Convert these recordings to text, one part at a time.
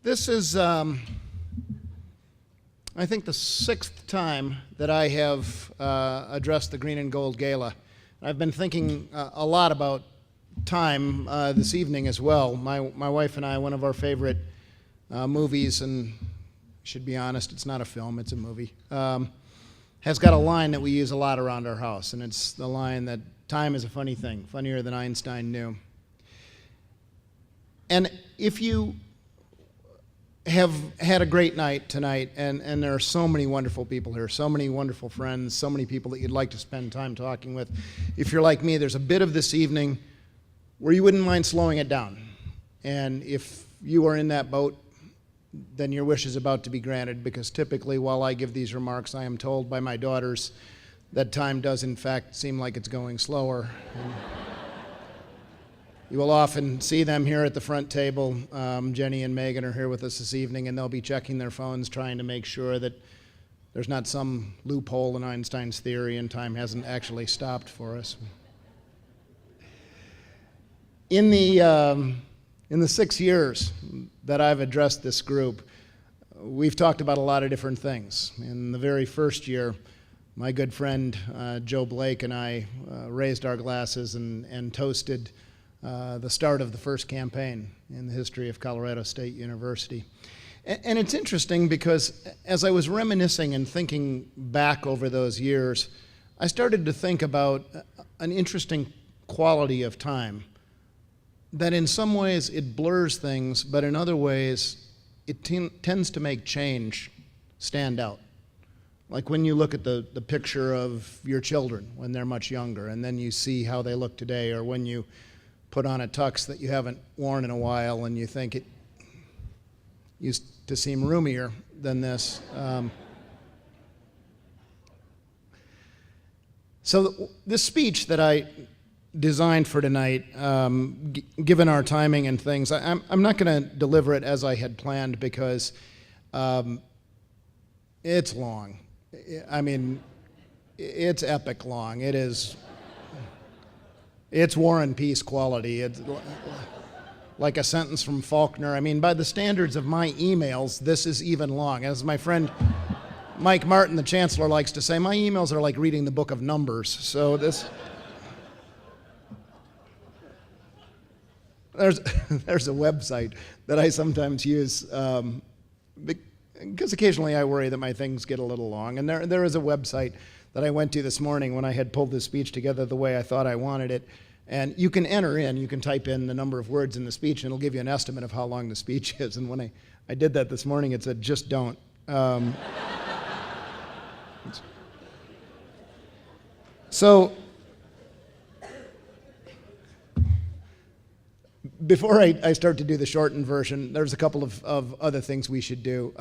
This is, I think, the sixth time that I have addressed the Green Gold Gala. I've been thinking a lot about time this evening as well. My wife and I, one of our favorite movies, and should be honest, it's not a film, it's a movie, has got a line that we use a lot around our house, and it's the line that time is a funny thing, funnier than Einstein knew. And if you have had a great night tonight, and there are so many wonderful people here, so many wonderful friends, so many people that you'd like to spend time talking with. If you're like me, there's a bit of this evening where you wouldn't mind slowing it down. And if you are in that boat, then your wish is about to be granted, because typically while I give these remarks, I am told by my daughters that time does in fact seem like it's going slower. You will often see them here at the front table. Jenny and Megan are here with us this evening, and they'll be checking their phones, trying to make sure that there's not some loophole in Einstein's theory and time hasn't actually stopped for us. In the 6 years that I've addressed this group, we've talked about a lot of different things. In the very first year, my good friend Joe Blake and I raised our glasses and toasted the start of the first campaign in the history of Colorado State University. And it's interesting because as I was reminiscing and thinking back over those years, I started to think about an interesting quality of time, that in some ways it blurs things, but in other ways it tends to make change stand out. Like when you look at the picture of your children when they're much younger, and then you see how they look today, or when you put on a tux that you haven't worn in a while and you think it used to seem roomier than this. So this speech that I designed for tonight, given our timing and things, I'm not going to deliver it as I had planned, because it's long. I mean, it's epic long. It's War and Peace quality. It's like a sentence from Faulkner. I mean, by the standards of my emails, this is even long. As my friend Mike Martin, the chancellor, likes to say, my emails are like reading the book of Numbers. So there's a website that I sometimes use because occasionally I worry that my things get a little long. And there is a website that I went to this morning when I had pulled this speech together the way I thought I wanted it. And you can you can type in the number of words in the speech, and it'll give you an estimate of how long the speech is. And when I did that this morning, it said, just don't. So before I start to do the shortened version, there's a couple of other things we should do.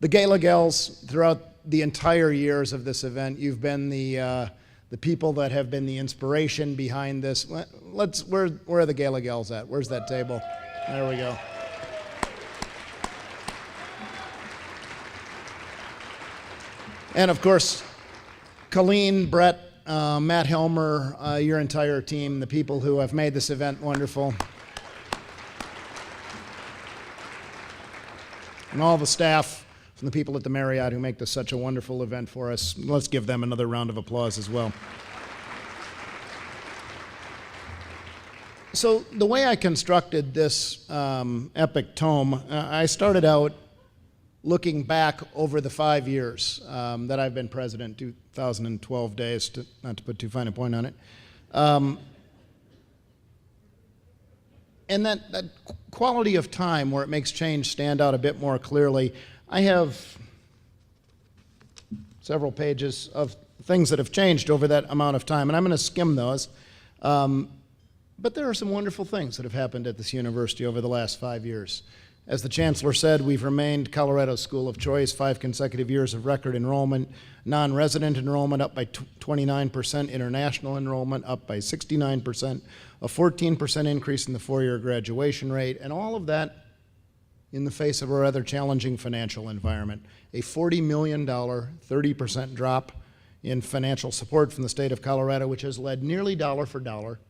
The Gala Gals, throughout the entire years of this event, you've been the people that have been the inspiration behind this. Where are the Gala Gals at? Where's that table? There we go. And of course, Colleen, Brett, Matt Helmer, your entire team, the people who have made this event wonderful. And all the staff and the people at the Marriott who make this such a wonderful event for us. Let's give them another round of applause as well. So the way I constructed this epic tome, I started out looking back over the 5 years that I've been president, 2012 days, not to put too fine a point on it. And that quality of time where it makes change stand out a bit more clearly, I have several pages of things that have changed over that amount of time, and I'm going to skim those. But there are some wonderful things that have happened at this university over the last 5 years. As the chancellor said, we've remained Colorado's school of choice, 5 consecutive years of record enrollment, non-resident enrollment up by 29%, international enrollment up by 69%, a 14% increase in the four-year graduation rate, and all of that in the face of a rather challenging financial environment. A $40 million, 30% drop in financial support from the state of Colorado, which has led nearly dollar for dollar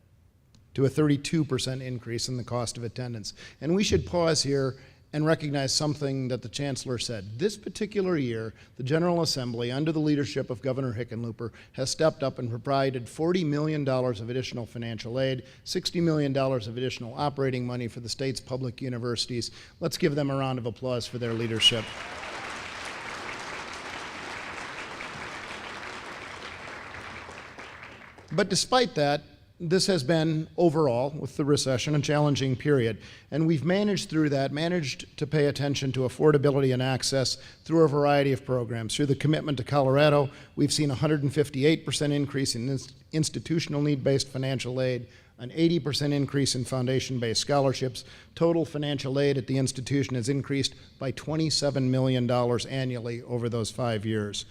to a 32% increase in the cost of attendance. And we should pause here and recognize something that the Chancellor said. This particular year, the General Assembly, under the leadership of Governor Hickenlooper, has stepped up and provided $40 million of additional financial aid, $60 million of additional operating money for the state's public universities. Let's give them a round of applause for their leadership. But despite that, this has been, overall, with the recession, a challenging period. And we've managed through that, managed to pay attention to affordability and access through a variety of programs. Through the Commitment to Colorado, we've seen a 158% increase in institutional need-based financial aid, an 80% increase in foundation-based scholarships. Total financial aid at the institution has increased by $27 million annually over those 5 years.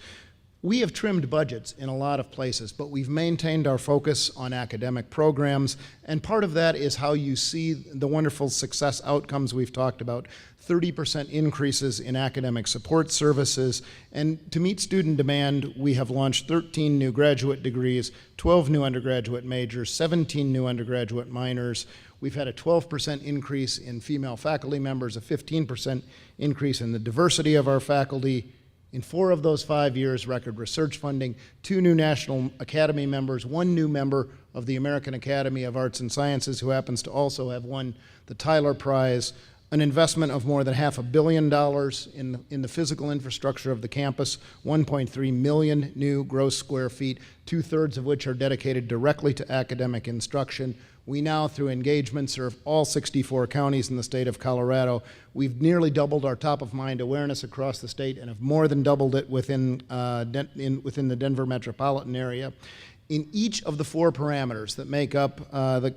We have trimmed budgets in a lot of places, but we've maintained our focus on academic programs, and part of that is how you see the wonderful success outcomes we've talked about. 30% increases in academic support services, and to meet student demand, we have launched 13 new graduate degrees, 12 new undergraduate majors, 17 new undergraduate minors. We've had a 12% increase in female faculty members, a 15% increase in the diversity of our faculty. In 4 of those 5 years, record research funding, 2 new National Academy members, 1 new member of the American Academy of Arts and Sciences who happens to also have won the Tyler Prize, an investment of more than $500 million in the physical infrastructure of the campus, 1.3 million new gross square feet, 2/3 of which are dedicated directly to academic instruction. We now, through engagement, serve all 64 counties in the state of Colorado. We've nearly doubled our top-of-mind awareness across the state and have more than doubled it within the Denver metropolitan area. In each of the 4 parameters that make up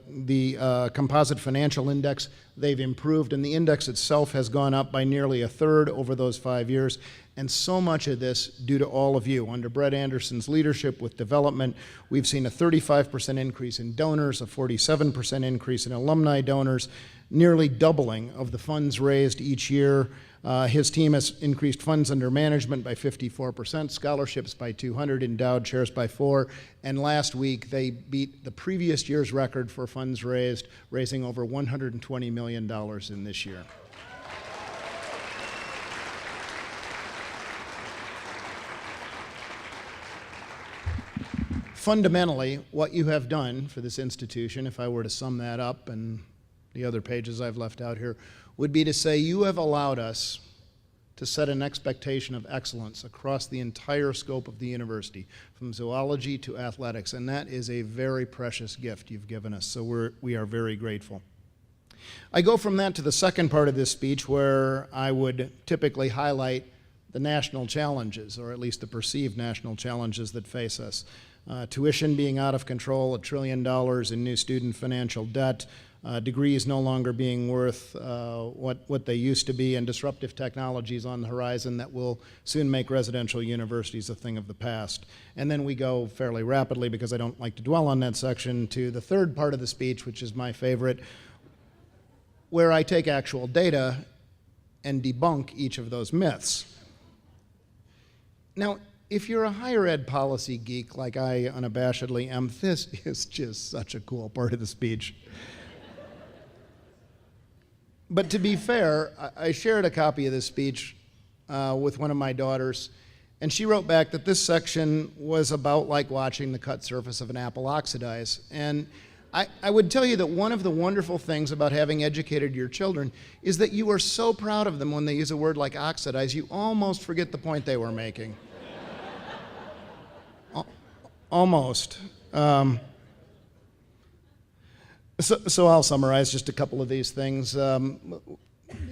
the composite financial index, they've improved, and the index itself has gone up by nearly 1/3 over those 5 years. And so much of this due to all of you. Under Brett Anderson's leadership with development, we've seen a 35% increase in donors, a 47% increase in alumni donors, nearly doubling of the funds raised each year. His team has increased funds under management by 54%, scholarships by 200, endowed chairs by 4, and last week they beat the previous year's record for funds raised, raising over $120 million in this year. Fundamentally, what you have done for this institution, if I were to sum that up, and the other pages I've left out here, would be to say you have allowed us to set an expectation of excellence across the entire scope of the university, from zoology to athletics, and that is a very precious gift you've given us, so we are very grateful. I go from that to the second part of this speech, where I would typically highlight the national challenges, or at least the perceived national challenges that face us. Tuition being out of control, $1 trillion in new student financial debt, degrees no longer being worth what they used to be, and disruptive technologies on the horizon that will soon make residential universities a thing of the past. And then we go fairly rapidly, because I don't like to dwell on that section, to the third part of the speech, which is my favorite, where I take actual data and debunk each of those myths. Now, if you're a higher ed policy geek like I unabashedly am, this is just such a cool part of the speech. But to be fair, I shared a copy of this speech with one of my daughters, and she wrote back that this section was about like watching the cut surface of an apple oxidize. And I would tell you that one of the wonderful things about having educated your children is that you are so proud of them when they use a word like oxidize, you almost forget the point they were making. Almost. So I'll summarize just a couple of these things.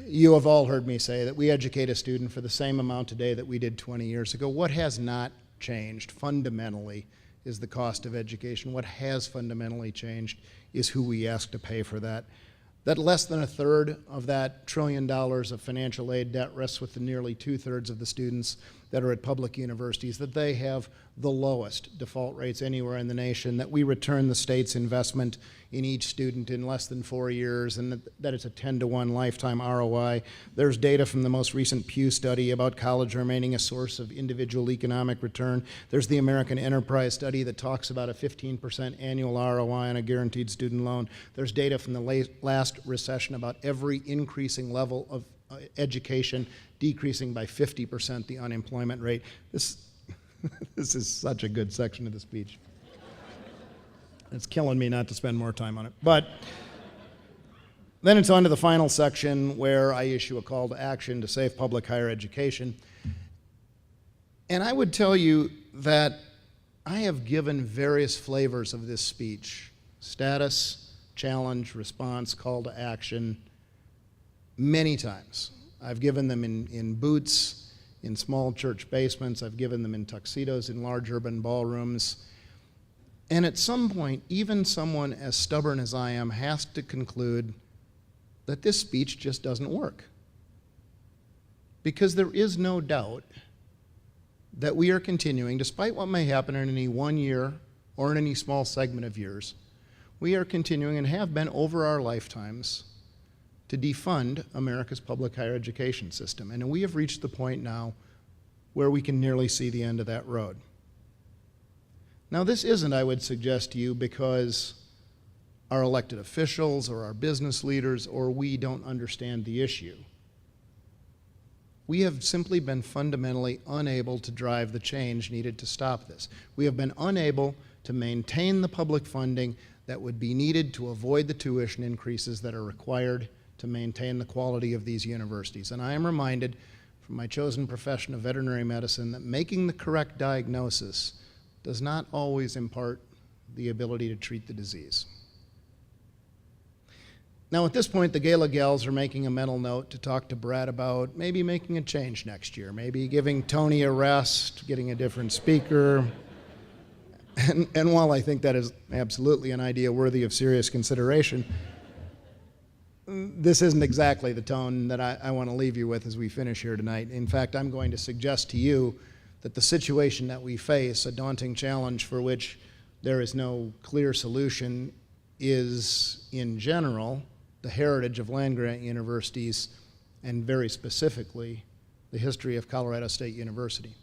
You have all heard me say that we educate a student for the same amount today that we did 20 years ago. What has not changed fundamentally is the cost of education. What has fundamentally changed is who we ask to pay for that. That less than 1/3 of that $1 trillion of financial aid debt rests with the nearly 2/3 of the students that are at public universities, that they have the lowest default rates anywhere in the nation, that we return the state's investment in each student in less than 4 years, and that it's a 10-to-1 lifetime ROI. There's data from the most recent Pew study about college remaining a source of individual economic return. There's the American Enterprise study that talks about a 15% annual ROI on a guaranteed student loan. There's data from the last recession about every increasing level of education, decreasing by 50% the unemployment rate. This is such a good section of the speech. It's killing me not to spend more time on it. But then it's on to the final section where I issue a call to action to save public higher education. And I would tell you that I have given various flavors of this speech: status, challenge, response, call to action, many times. I've given them in boots, in small church basements. I've given them in tuxedos, in large urban ballrooms. And at some point, even someone as stubborn as I am has to conclude that this speech just doesn't work. Because there is no doubt that we are continuing, despite what may happen in any one year or in any small segment of years, we are continuing and have been over our lifetimes to defund America's public higher education system. And we have reached the point now where we can nearly see the end of that road. Now, this isn't, I would suggest to you, because our elected officials or our business leaders or we don't understand the issue. We have simply been fundamentally unable to drive the change needed to stop this. We have been unable to maintain the public funding that would be needed to avoid the tuition increases that are required to maintain the quality of these universities. And I am reminded from my chosen profession of veterinary medicine that making the correct diagnosis does not always impart the ability to treat the disease. Now, at this point, the Gala gals are making a mental note to talk to Brett about maybe making a change next year, maybe giving Tony a rest, getting a different speaker. And while I think that is absolutely an idea worthy of serious consideration, this isn't exactly the tone that I want to leave you with as we finish here tonight. In fact, I'm going to suggest to you that the situation that we face, a daunting challenge for which there is no clear solution, is, in general, the heritage of land-grant universities, and very specifically, the history of Colorado State University.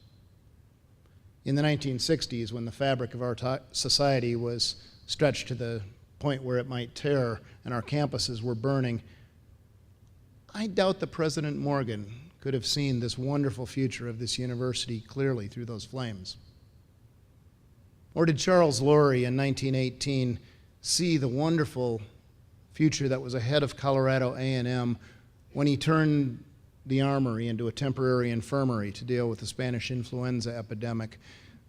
In the 1960s, when the fabric of our society was stretched to the point where it might tear and our campuses were burning, I doubt that President Morgan could have seen this wonderful future of this university clearly through those flames. Or did Charles Laurie in 1918 see the wonderful future that was ahead of Colorado A&M when he turned the armory into a temporary infirmary to deal with the Spanish influenza epidemic?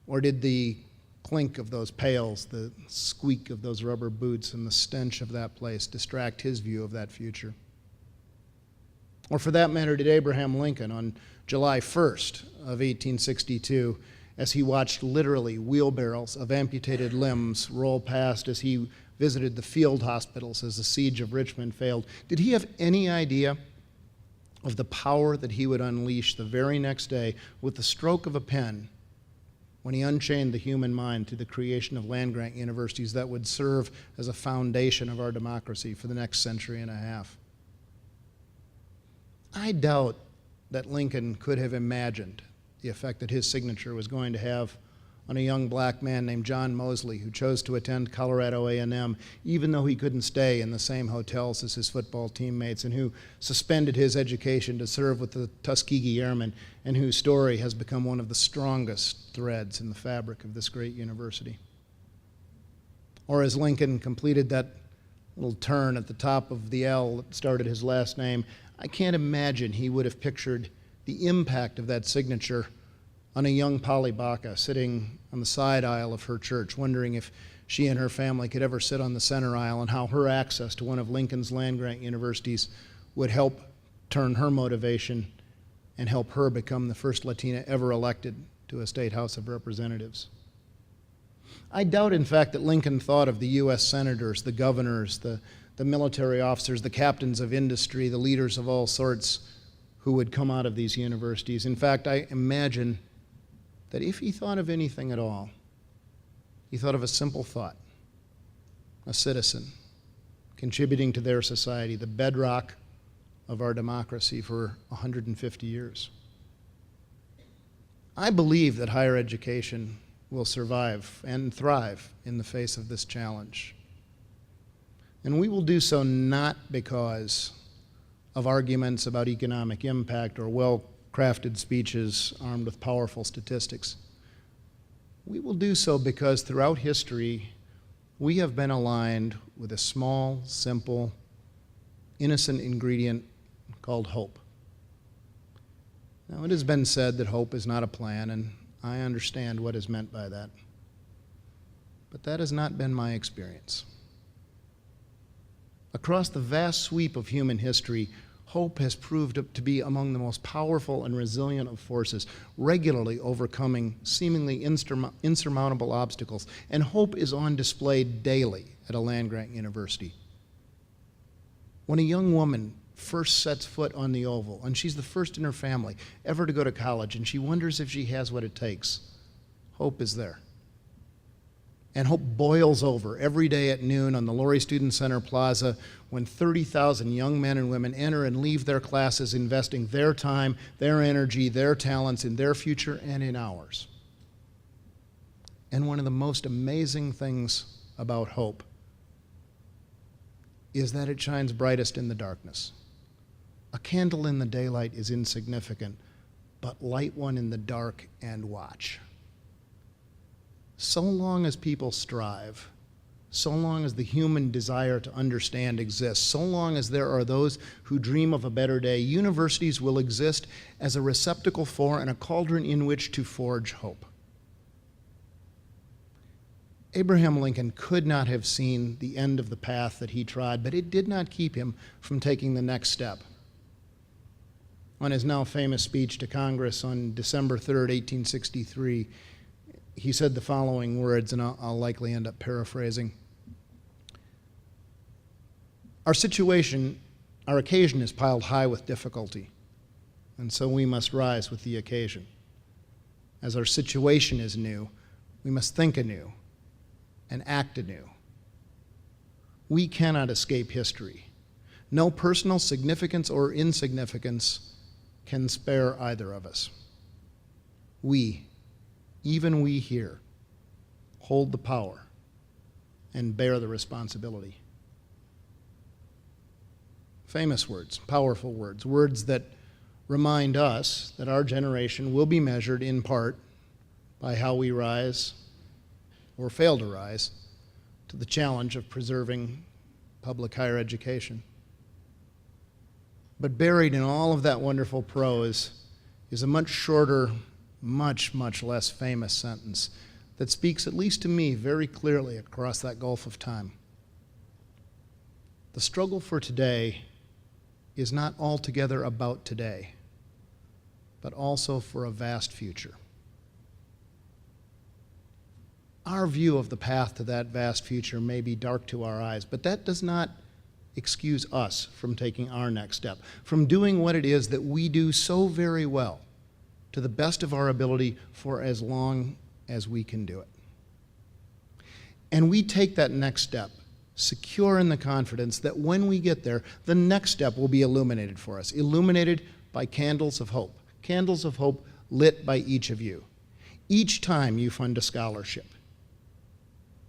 Or did the clink of those pails, the squeak of those rubber boots, and the stench of that place distract his view of that future? Or for that matter, did Abraham Lincoln on July 1st of 1862, as he watched literally wheelbarrows of amputated limbs roll past as he visited the field hospitals as the siege of Richmond failed, did he have any idea of the power that he would unleash the very next day with the stroke of a pen when he unchained the human mind through the creation of land-grant universities that would serve as a foundation of our democracy for the next century and a half? I doubt that Lincoln could have imagined the effect that his signature was going to have on a young black man named John Mosley, who chose to attend Colorado A&M even though he couldn't stay in the same hotels as his football teammates, and who suspended his education to serve with the Tuskegee Airmen, and whose story has become one of the strongest threads in the fabric of this great university. Or as Lincoln completed that little turn at the top of the L that started his last name, I can't imagine he would have pictured the impact of that signature on a young Polly Baca sitting on the side aisle of her church, wondering if she and her family could ever sit on the center aisle, and how her access to one of Lincoln's land-grant universities would help turn her motivation and help her become the first Latina ever elected to a state House of Representatives. I doubt, in fact, that Lincoln thought of the U.S. senators, the governors, the military officers, the captains of industry, the leaders of all sorts who would come out of these universities. In fact, I imagine that if he thought of anything at all, he thought of a simple thought: a citizen contributing to their society, the bedrock of our democracy for 150 years. I believe that higher education will survive and thrive in the face of this challenge. And we will do so not because of arguments about economic impact or well-crafted speeches armed with powerful statistics. We will do so because throughout history, we have been aligned with a small, simple, innocent ingredient called hope. Now, it has been said that hope is not a plan, and I understand what is meant by that. But that has not been my experience. Across the vast sweep of human history, hope has proved to be among the most powerful and resilient of forces, regularly overcoming seemingly insurmountable obstacles. And hope is on display daily at a land-grant university. When a young woman first sets foot on the Oval, and she's the first in her family ever to go to college, and she wonders if she has what it takes, hope is there. And hope boils over every day at noon on the Laurie Student Center Plaza when 30,000 young men and women enter and leave their classes investing their time, their energy, their talents in their future and in ours. And one of the most amazing things about hope is that it shines brightest in the darkness. A candle in the daylight is insignificant, but light one in the dark and watch. So long as people strive, so long as the human desire to understand exists, so long as there are those who dream of a better day, universities will exist as a receptacle for and a cauldron in which to forge hope. Abraham Lincoln could not have seen the end of the path that he trod, but it did not keep him from taking the next step. On his now famous speech to Congress on December 3rd, 1863, he said the following words, and I'll likely end up paraphrasing. Our occasion is piled high with difficulty, and so we must rise with the occasion. As our situation is new, we must think anew and act anew. We cannot escape history. No personal significance or insignificance can spare either of us. We, even we here, hold the power and bear the responsibility. Famous words, powerful words, words that remind us that our generation will be measured in part by how we rise or fail to rise to the challenge of preserving public higher education. But buried in all of that wonderful prose is a much shorter, much, much less famous sentence that speaks, at least to me, very clearly across that gulf of time. The struggle for today is not altogether about today, but also for a vast future. Our view of the path to that vast future may be dark to our eyes, but that does not excuse us from taking our next step, from doing what it is that we do so very well, to the best of our ability for as long as we can do it. And we take that next step, secure in the confidence that when we get there, the next step will be illuminated for us, illuminated by candles of hope lit by each of you. Each time you fund a scholarship,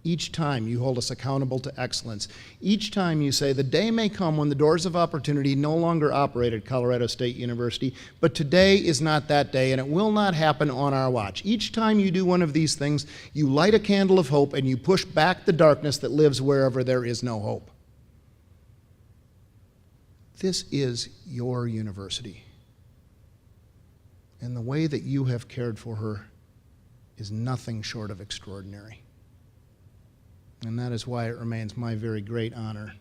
each time you hold us accountable to excellence, each time you say the day may come when the doors of opportunity no longer operate at Colorado State University, but today is not that day and it will not happen on our watch. Each time you do one of these things, you light a candle of hope and you push back the darkness that lives wherever there is no hope. This is your university. And the way that you have cared for her is nothing short of extraordinary. And that is why it remains my very great honor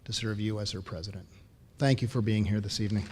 to serve you as her president. Thank you for being here this evening.